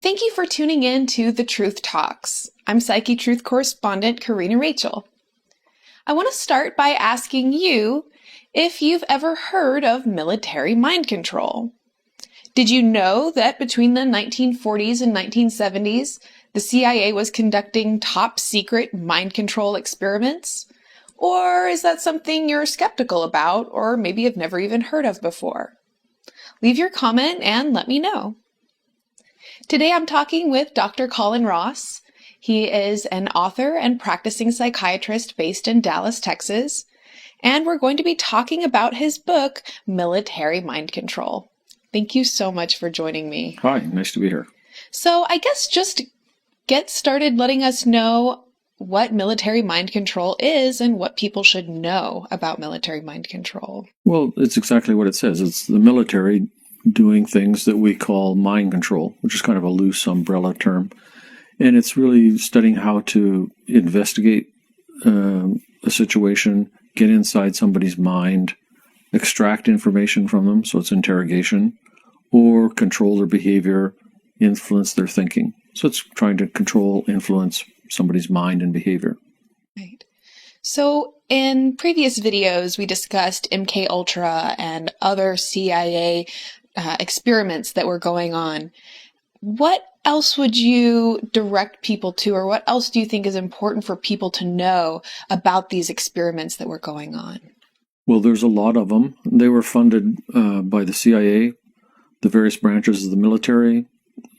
Thank you for tuning in to The Truth Talks. I'm Psychetruth correspondent Karina Rachel. I want to start by asking you if you've ever heard of military mind control. Did you know that between the 1940s and 1970s, the CIA was conducting top secret mind control experiments? Or is that something you're skeptical about or maybe have never even heard of before? Leave your comment and let me know. Today I'm talking with Dr. Colin Ross. He is an author and practicing psychiatrist based in Dallas, Texas, and we're going to be talking about his book, Military Mind Control. Thank you so much for joining me. Hi, nice to be here. So I guess just get started letting us know what military mind control is and what people should know about military mind control. Well, it's exactly what it says. It's the military doing things that we call mind control, which is kind of a loose umbrella term. And it's really studying how to investigate a situation, get inside somebody's mind, extract information from them, so it's interrogation, or control their behavior, influence their thinking. So it's trying to control, influence somebody's mind and behavior. Right. So in previous videos, we discussed MK Ultra and other CIA experiments that were going on. What else would you direct people to, or what else do you think is important for people to know about these experiments that were going on? Well, there's a lot of them. They were funded by the CIA, the various branches of the military.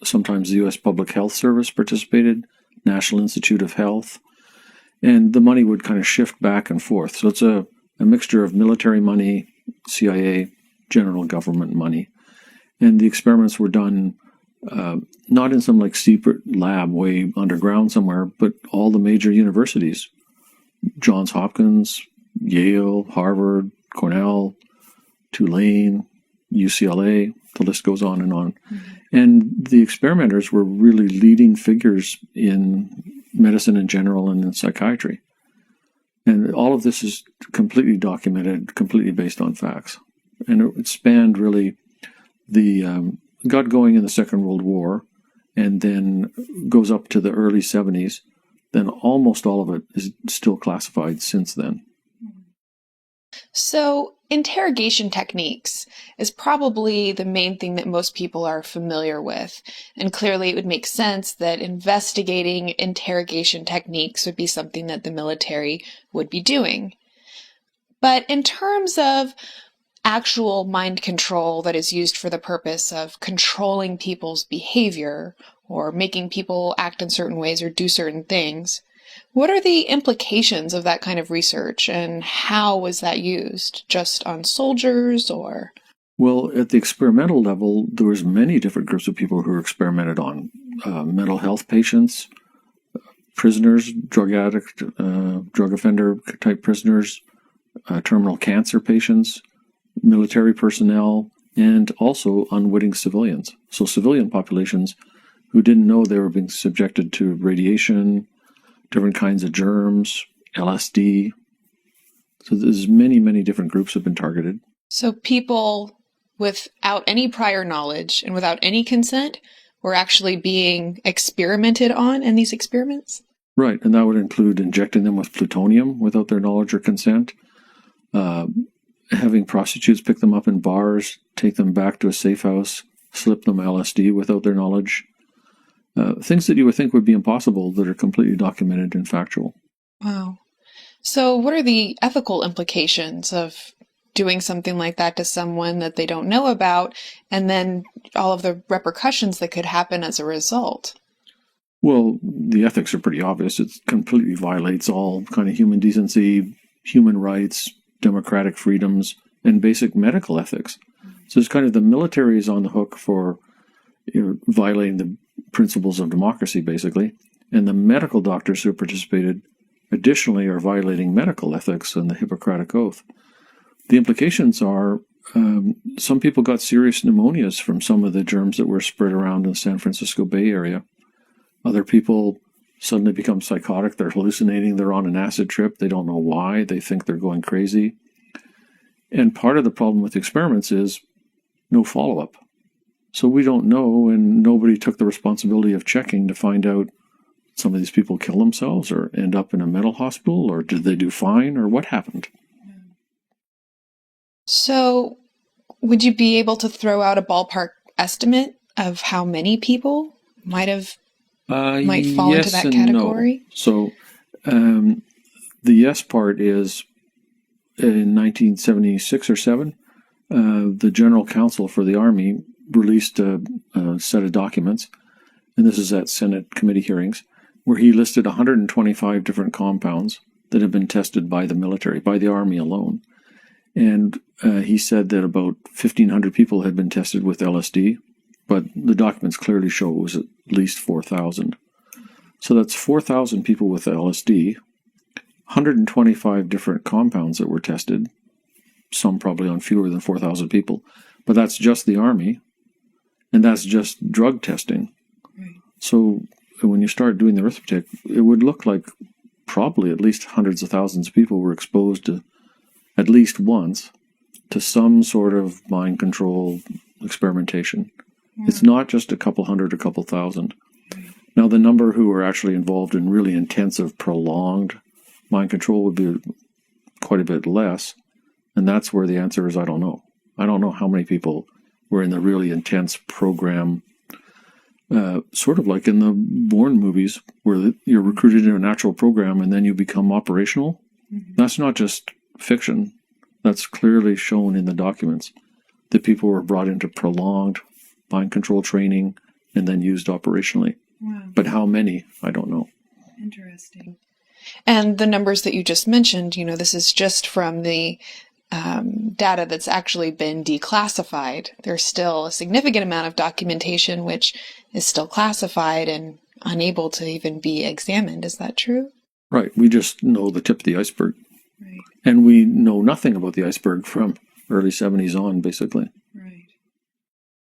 Sometimes the U.S. Public Health Service participated, National Institute of Health, and the money would kind of shift back and forth. So it's a mixture of military money, CIA, general government money. And the experiments were done not in some secret lab way underground somewhere, but all the major universities, Johns Hopkins, Yale, Harvard, Cornell, Tulane, UCLA, the list goes on and on. Mm-hmm. And the experimenters were really leading figures in medicine in general and in psychiatry. And all of this is completely documented, completely based on facts. And it spanned really got going in the Second World War and then goes up to the early 70s. Then almost all of it is still classified since then. So interrogation techniques is probably the main thing that most people are familiar with. And clearly it would make sense that investigating interrogation techniques would be something that the military would be doing. But in terms of actual mind control that is used for the purpose of controlling people's behavior or making people act in certain ways or do certain things, what are the implications of that kind of research and how was that used? Just on soldiers or? Well, at the experimental level, there was many different groups of people who were experimented on. Mental health patients, prisoners, drug addict, drug offender type prisoners, terminal cancer patients, military personnel, and also unwitting civilians. So civilian populations who didn't know they were being subjected to radiation, different kinds of germs, LSD. So there's many, many different groups have been targeted. So people without any prior knowledge and without any consent were actually being experimented on in these experiments? Right, and that would include injecting them with plutonium without their knowledge or consent, having prostitutes pick them up in bars, take them back to a safe house, slip them LSD without their knowledge. Things that you would think would be impossible that are completely documented and factual. Wow. So what are the ethical implications of doing something like that to someone that they don't know about, and then all of the repercussions that could happen as a result? Well, the ethics are pretty obvious. It completely violates all kind of human decency, human rights, democratic freedoms, and basic medical ethics. So it's kind of the military is on the hook for violating the principles of democracy, basically. And the medical doctors who participated additionally are violating medical ethics and the Hippocratic Oath. The implications are some people got serious pneumonias from some of the germs that were spread around in the San Francisco Bay Area. Other people suddenly become psychotic. They're hallucinating. They're on an acid trip. They don't know why. They think they're going crazy. And part of the problem with experiments is no follow-up. So we don't know, and nobody took the responsibility of checking to find out some of these people kill themselves or end up in a mental hospital, or did they do fine, or what happened. So would you be able to throw out a ballpark estimate of how many people might fall into that category? No. So the yes part is in 1976 or 7, the General Counsel for the Army released a set of documents, and this is at Senate committee hearings, where he listed 125 different compounds that have been tested by the military, by the Army alone. And he said that about 1,500 people had been tested with LSD, but the documents clearly show it was at least 4,000. So that's 4,000 people with LSD, 125 different compounds that were tested, some probably on fewer than 4,000 people. But that's just the Army, and that's just drug testing. Right. So when you start doing the arithmetic, it would look like probably at least hundreds of thousands of people were exposed to, at least once, to some sort of mind control experimentation. Yeah. It's not just a couple hundred, a couple thousand. Right. Now, the number who are actually involved in really intensive, prolonged mind control would be quite a bit less, and that's where the answer is I don't know. I don't know how many people were in the really intense program, sort of like in the Bourne movies, where you're recruited in a natural program and then you become operational. Mm-hmm. That's not just fiction. That's clearly shown in the documents that people were brought into prolonged mind control training and then used operationally. Wow. But how many, I don't know. Interesting. And the numbers that you just mentioned, this is just from the data that's actually been declassified. There's still a significant amount of documentation which is still classified and unable to even be examined. Is that true? Right. We just know the tip of the iceberg. Right. And we know nothing about the iceberg from early 70s on, basically. Right.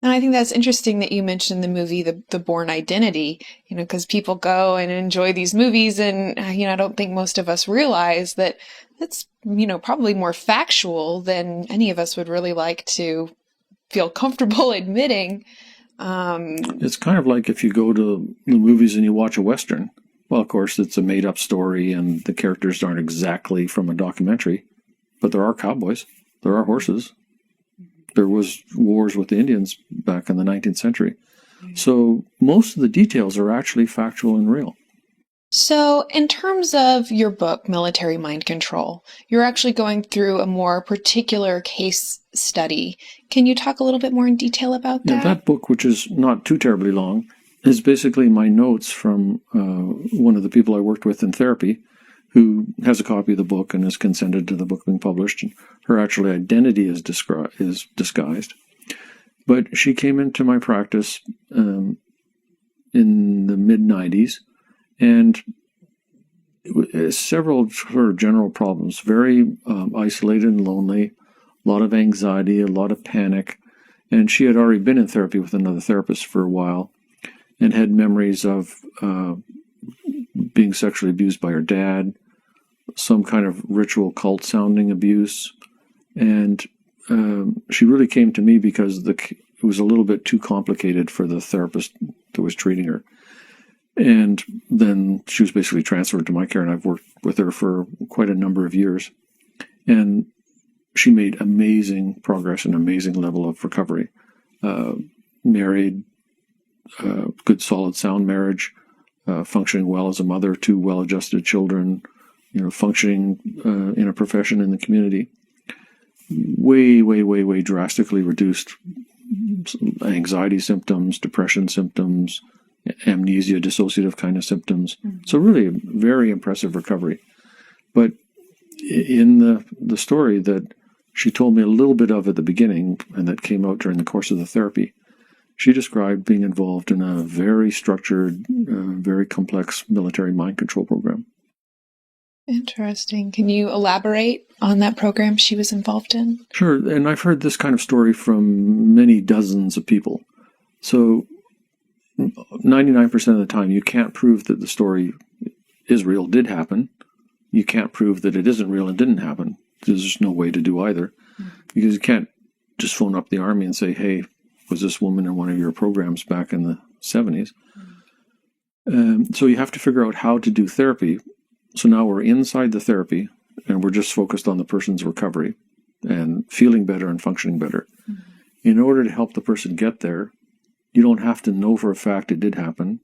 And I think that's interesting that you mentioned the movie, The Bourne Identity, because people go and enjoy these movies, and, I don't think most of us realize that it's, probably more factual than any of us would really like to feel comfortable admitting. It's kind of like if you go to the movies and you watch a Western. Well, of course, it's a made-up story, and the characters aren't exactly from a documentary, but there are cowboys, there are horses. There was wars with the Indians back in the 19th century. So most of the details are actually factual and real. So in terms of your book, Military Mind Control, you're actually going through a more particular case study. Can you talk a little bit more in detail about that? Yeah, that book, which is not too terribly long, is basically my notes from one of the people I worked with in therapy, who has a copy of the book and has consented to the book being published. And her actual identity is disguised. But she came into my practice in the mid-90s, and several sort of general problems, very isolated and lonely, a lot of anxiety, a lot of panic. And she had already been in therapy with another therapist for a while and had memories of being sexually abused by her dad, some kind of ritual cult-sounding abuse. And she really came to me because it was a little bit too complicated for the therapist that was treating her. And then she was basically transferred to my care, and I've worked with her for quite a number of years. And she made amazing progress and amazing level of recovery. Married, good solid sound marriage, functioning well as a mother, 2 well-adjusted children, functioning in a profession in the community. Way drastically reduced anxiety symptoms, depression symptoms, amnesia, dissociative kind of symptoms. Mm-hmm. So really a very impressive recovery. But in the story that she told me a little bit of at the beginning, and that came out during the course of the therapy, she described being involved in a very structured, very complex military mind control program. Interesting. Can you elaborate on that program she was involved in? Sure. And I've heard this kind of story from many dozens of people. So 99% of the time, you can't prove that the story is real, did happen. You can't prove that it isn't real and didn't happen. There's just no way to do either. Mm-hmm. Because you can't just phone up the Army and say, hey, was this woman in one of your programs back in the 70s. So you have to figure out how to do therapy. So now we're inside the therapy, and we're just focused on the person's recovery and feeling better and functioning better. In order to help the person get there, you don't have to know for a fact it did happen.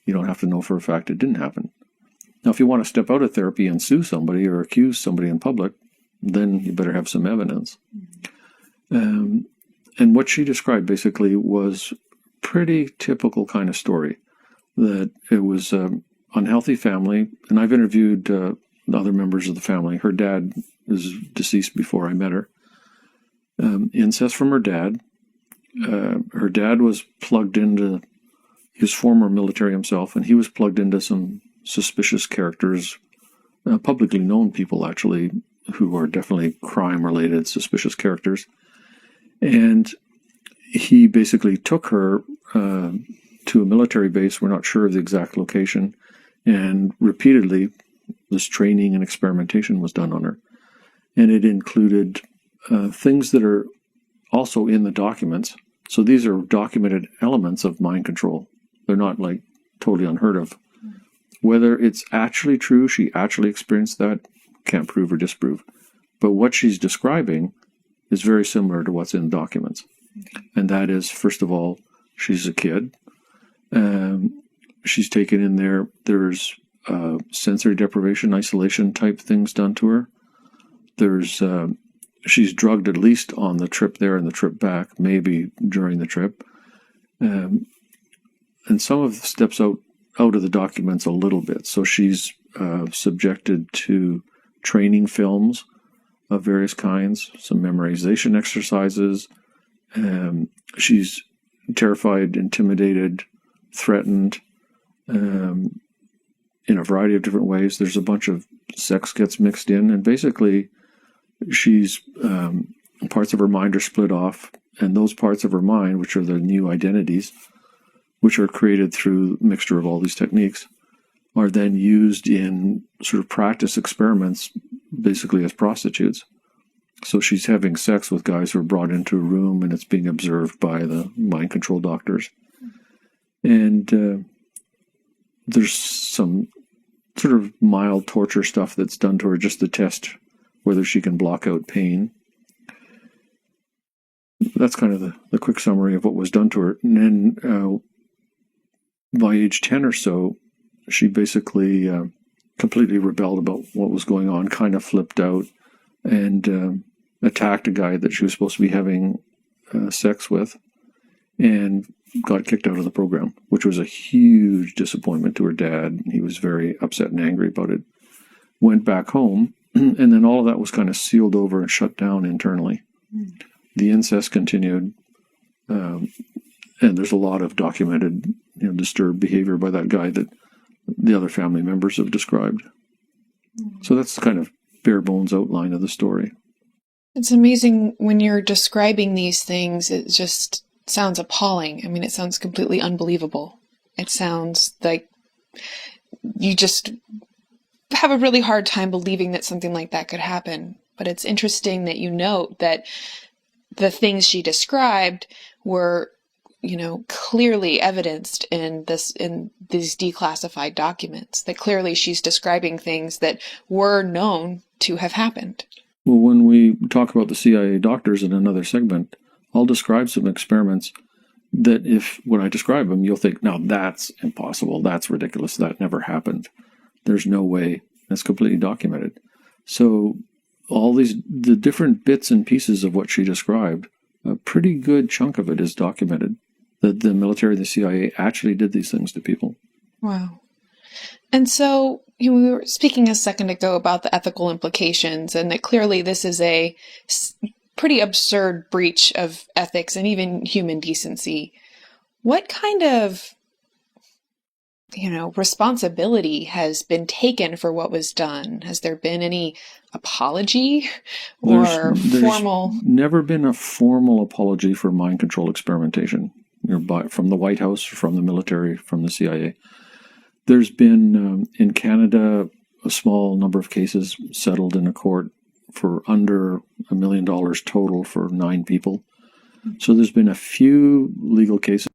You don't have to know for a fact it didn't happen. Now, if you want to step out of therapy and sue somebody or accuse somebody in public, then you better have some evidence. And what she described basically was pretty typical kind of story, that it was an unhealthy family. And I've interviewed the other members of the family. Her dad is deceased before I met her. Incest from her dad. Her dad was plugged into, he was former military himself, and he was plugged into some suspicious characters, publicly known people actually, who are definitely crime-related suspicious characters. And he basically took her to a military base, we're not sure of the exact location, and repeatedly this training and experimentation was done on her. And it included things that are also in the documents. So these are documented elements of mind control. They're not like totally unheard of. Whether it's actually true, she actually experienced that, can't prove or disprove. But what she's describing is very similar to what's in documents. And that is, first of all, she's a kid. She's taken in there. There's sensory deprivation, isolation type things done to her. There's she's drugged at least on the trip there and the trip back, maybe during the trip. And some of the steps out of the documents a little bit. So she's subjected to training films of various kinds, some memorization exercises. She's terrified, intimidated, threatened in a variety of different ways. There's a bunch of sex gets mixed in, and basically she's parts of her mind are split off, and those parts of her mind, which are the new identities, which are created through a mixture of all these techniques, are then used in sort of practice experiments, basically as prostitutes. So she's having sex with guys who are brought into a room, and it's being observed by the mind control doctors. And there's some sort of mild torture stuff that's done to her just to test whether she can block out pain. That's kind of the quick summary of what was done to her. And then by age 10 or so, she basically completely rebelled about what was going on, kind of flipped out, and attacked a guy that she was supposed to be having sex with, and got kicked out of the program, which was a huge disappointment to her dad. He was very upset and angry about it. Went back home, and then all of that was kind of sealed over and shut down internally. The incest continued, and there's a lot of documented, disturbed behavior by that guy that the other family members have described. So that's the kind of bare bones outline of the story. It's amazing when you're describing these things. It just sounds appalling. I mean, it sounds completely unbelievable. It sounds like you just have a really hard time believing that something like that could happen. But it's interesting that you note that the things she described were, clearly evidenced in these declassified documents, that clearly she's describing things that were known to have happened. Well, when we talk about the CIA doctors in another segment, I'll describe some experiments that when I describe them, you'll think, no, that's impossible. That's ridiculous. That never happened. There's no way. That's completely documented. So all the different bits and pieces of what she described, a pretty good chunk of it is documented, that the military, the CIA actually did these things to people. Wow. And so we were speaking a second ago about the ethical implications, and that clearly this is a pretty absurd breach of ethics and even human decency. What kind of, responsibility has been taken for what was done? Has there been any apology or formal? There's never been a formal apology for mind control experimentation, from the White House, from the military, from the CIA. There's been, in Canada, a small number of cases settled in a court for under $1 million total for 9 people. So there's been a few legal cases